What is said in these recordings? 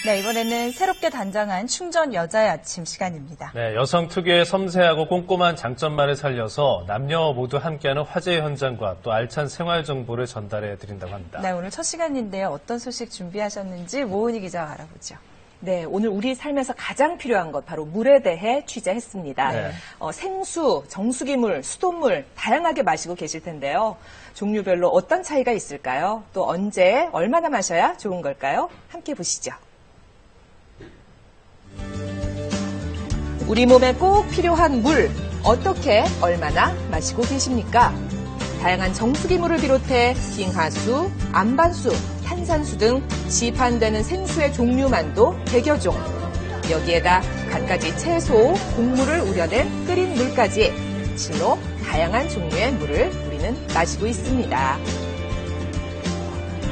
네, 이번에는 새롭게 단장한 충전 여자의 아침 시간입니다. 네, 여성 특유의 섬세하고 꼼꼼한 장점만을 살려서 남녀 모두 함께하는 화제 현장과 또 알찬 생활 정보를 전달해 드린다고 합니다. 네, 오늘 첫 시간인데요. 어떤 소식 준비하셨는지 모은희 기자와 알아보죠. 네, 오늘 우리 삶에서 가장 필요한 것 바로 물에 대해 취재했습니다. 네. 생수, 정수기물, 수돗물 다양하게 마시고 계실 텐데요. 종류별로 어떤 차이가 있을까요? 또 언제, 얼마나 마셔야 좋은 걸까요? 함께 보시죠. 우리 몸에 꼭 필요한 물, 어떻게, 얼마나 마시고 계십니까? 다양한 정수기물을 비롯해 빙하수, 안반수, 탄산수 등 시판되는 생수의 종류만도 100여 종. 여기에다 갖가지 채소, 곡물을 우려낸 끓인 물까지 실로 다양한 종류의 물을 우리는 마시고 있습니다.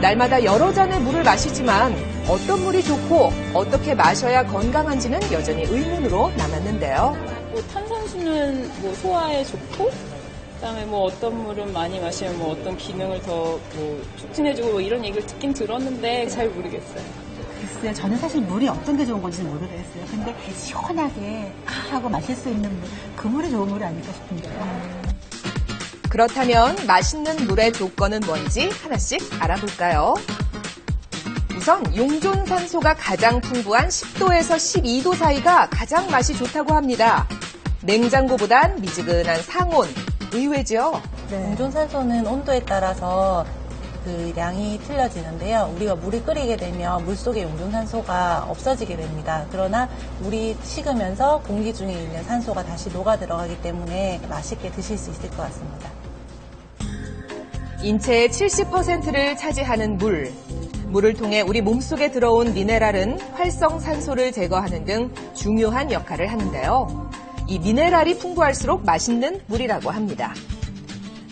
날마다 여러 잔의 물을 마시지만 어떤 물이 좋고 어떻게 마셔야 건강한지는 여전히 의문으로 남았는데요. 탄산수는 소화에 좋고, 그다음에 어떤 물은 많이 마시면 어떤 기능을 더 촉진해주고 이런 얘기를 듣긴 들었는데 잘 모르겠어요. 글쎄요, 저는 사실 물이 어떤 게 좋은 건지 모르겠어요. 근데 시원하게 하고 마실 수 있는 물, 그 물이 좋은 물이 아닐까 싶은데요. 그렇다면 맛있는 물의 조건은 뭔지 하나씩 알아볼까요? 우선 용존산소가 가장 풍부한 10도에서 12도 사이가 가장 맛이 좋다고 합니다. 냉장고보단 미지근한 상온, 의외죠? 네. 용존산소는 온도에 따라서 그 양이 틀려지는데요. 우리가 물이 끓이게 되면 물속에 용존산소가 없어지게 됩니다. 그러나 물이 식으면서 공기 중에 있는 산소가 다시 녹아 들어가기 때문에 맛있게 드실 수 있을 것 같습니다. 인체의 70%를 차지하는 물. 물을 통해 우리 몸속에 들어온 미네랄은 활성산소를 제거하는 등 중요한 역할을 하는데요. 이 미네랄이 풍부할수록 맛있는 물이라고 합니다.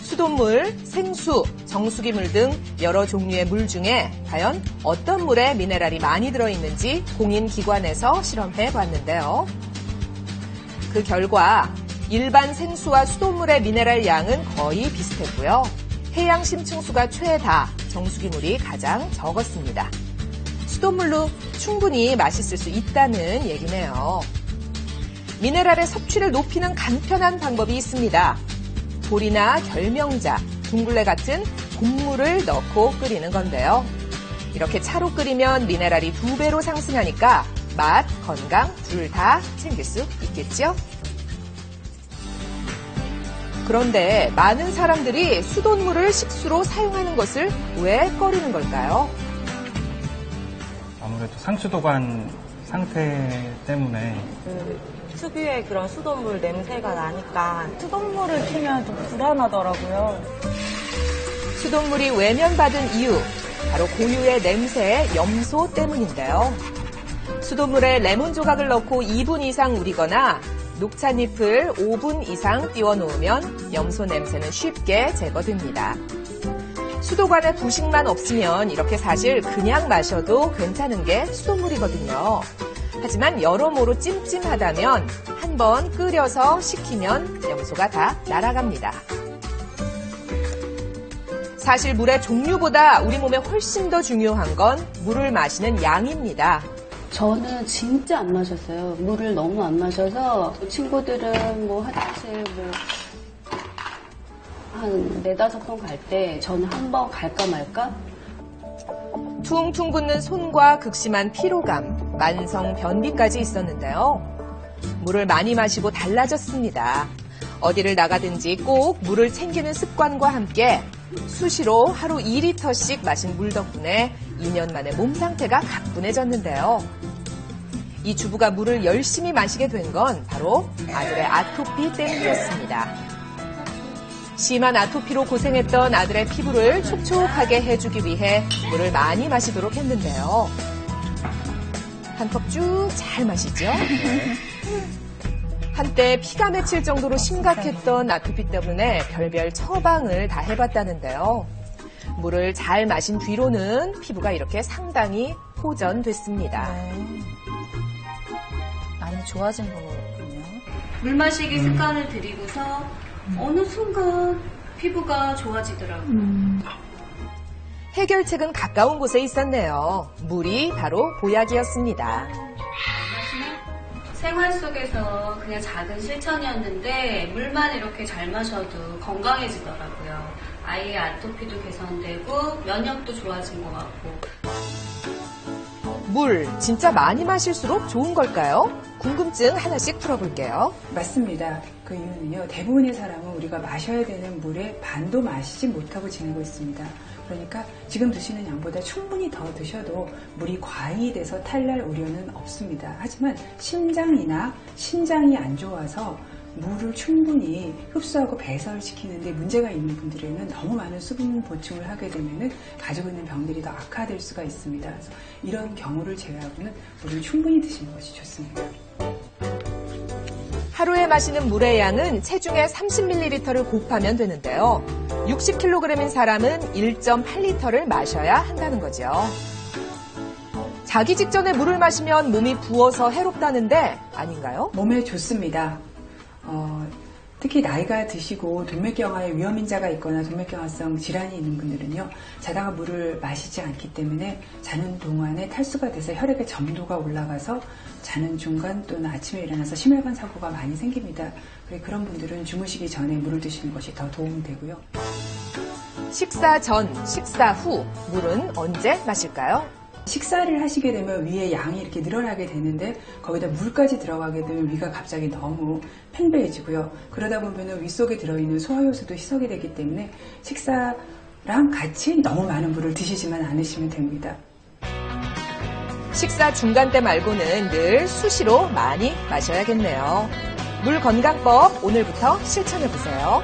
수돗물, 생수, 정수기물 등 여러 종류의 물 중에 과연 어떤 물에 미네랄이 많이 들어있는지 공인기관에서 실험해 봤는데요. 그 결과 일반 생수와 수돗물의 미네랄 양은 거의 비슷했고요. 해양 심층수가 최다, 정수기물이 가장 적었습니다. 수돗물로 충분히 맛있을 수 있다는 얘기네요. 미네랄의 섭취를 높이는 간편한 방법이 있습니다. 돌이나 결명자, 둥글레 같은 곡물을 넣고 끓이는 건데요. 이렇게 차로 끓이면 미네랄이 2배로 상승하니까 맛, 건강 둘 다 챙길 수 있겠죠? 그런데 많은 사람들이 수돗물을 식수로 사용하는 것을 왜 꺼리는 걸까요? 아무래도 상수도관 상태 때문에 특유의 그런 수돗물 냄새가 나니까 수돗물을 키면 좀 불안하더라고요. 수돗물이 외면받은 이유, 바로 고유의 냄새, 염소 때문인데요. 수돗물에 레몬 조각을 넣고 2분 이상 우리거나 녹차잎을 5분 이상 띄워 놓으면 염소 냄새는 쉽게 제거됩니다. 수도관에 부식만 없으면 이렇게 사실 그냥 마셔도 괜찮은 게 수돗물이거든요. 하지만 여러모로 찜찜하다면 한번 끓여서 식히면 염소가 다 날아갑니다. 사실 물의 종류보다 우리 몸에 훨씬 더 중요한 건 물을 마시는 양입니다. 저는 진짜 안 마셨어요. 물을 너무 안 마셔서 친구들은 화장실 한 4-5번 갈 때 저는 한 번 갈까 말까? 퉁퉁 붓는 손과 극심한 피로감, 만성 변비까지 있었는데요. 물을 많이 마시고 달라졌습니다. 어디를 나가든지 꼭 물을 챙기는 습관과 함께 수시로 하루 2리터씩 마신 물 덕분에 2년 만에 몸 상태가 가뿐해졌는데요. 이 주부가 물을 열심히 마시게 된 건 바로 아들의 아토피 때문이었습니다. 심한 아토피로 고생했던 아들의 피부를 촉촉하게 해주기 위해 물을 많이 마시도록 했는데요. 한 컵 쭉 잘 마시죠? 한때 피가 맺힐 정도로 심각했던 아토피 때문에 별별 처방을 다 해봤다는데요. 물을 잘 마신 뒤로는 피부가 이렇게 상당히 호전됐습니다. 많이 좋아진 거군요. 물 마시기 습관을 들이고서 어느 순간 피부가 좋아지더라고요. 해결책은 가까운 곳에 있었네요. 물이 바로 보약이었습니다. 생활 속에서 그냥 작은 실천이었는데 물만 이렇게 잘 마셔도 건강해지더라고요. 아이의 아토피도 개선되고 면역도 좋아진 것 같고. 물 진짜 많이 마실수록 좋은 걸까요? 궁금증 하나씩 풀어볼게요. 맞습니다. 그 이유는요, 대부분의 사람은 우리가 마셔야 되는 물의 반도 마시지 못하고 지내고 있습니다. 그러니까 지금 드시는 양보다 충분히 더 드셔도 물이 과잉이 돼서 탈날 우려는 없습니다. 하지만 심장이나 신장이 안 좋아서 물을 충분히 흡수하고 배설시키는데 문제가 있는 분들에는 너무 많은 수분 보충을 하게 되면 가지고 있는 병들이 더 악화될 수가 있습니다. 그래서 이런 경우를 제외하고는 물을 충분히 드시는 것이 좋습니다. 하루에 마시는 물의 양은 체중의 30ml를 곱하면 되는데요. 60kg인 사람은 1.8리터를 마셔야 한다는 거죠. 자기 직전에 물을 마시면 몸이 부어서 해롭다는데 아닌가요? 몸에 좋습니다. 특히 나이가 드시고 동맥경화의 위험인자가 있거나 동맥경화성 질환이 있는 분들은요, 자다가 물을 마시지 않기 때문에 자는 동안에 탈수가 돼서 혈액의 점도가 올라가서 자는 중간 또는 아침에 일어나서 심혈관 사고가 많이 생깁니다. 그런 분들은 주무시기 전에 물을 드시는 것이 더 도움이 되고요. 식사 전, 식사 후 물은 언제 마실까요? 식사를 하시게 되면 위에 양이 이렇게 늘어나게 되는데 거기다 물까지 들어가게 되면 위가 갑자기 너무 팽배해지고요. 그러다 보면 위 속에 들어있는 소화효소도 희석이 되기 때문에 식사랑 같이 너무 많은 물을 드시지만 않으시면 됩니다. 식사 중간 때 말고는 늘 수시로 많이 마셔야겠네요. 물 건강법 오늘부터 실천해보세요.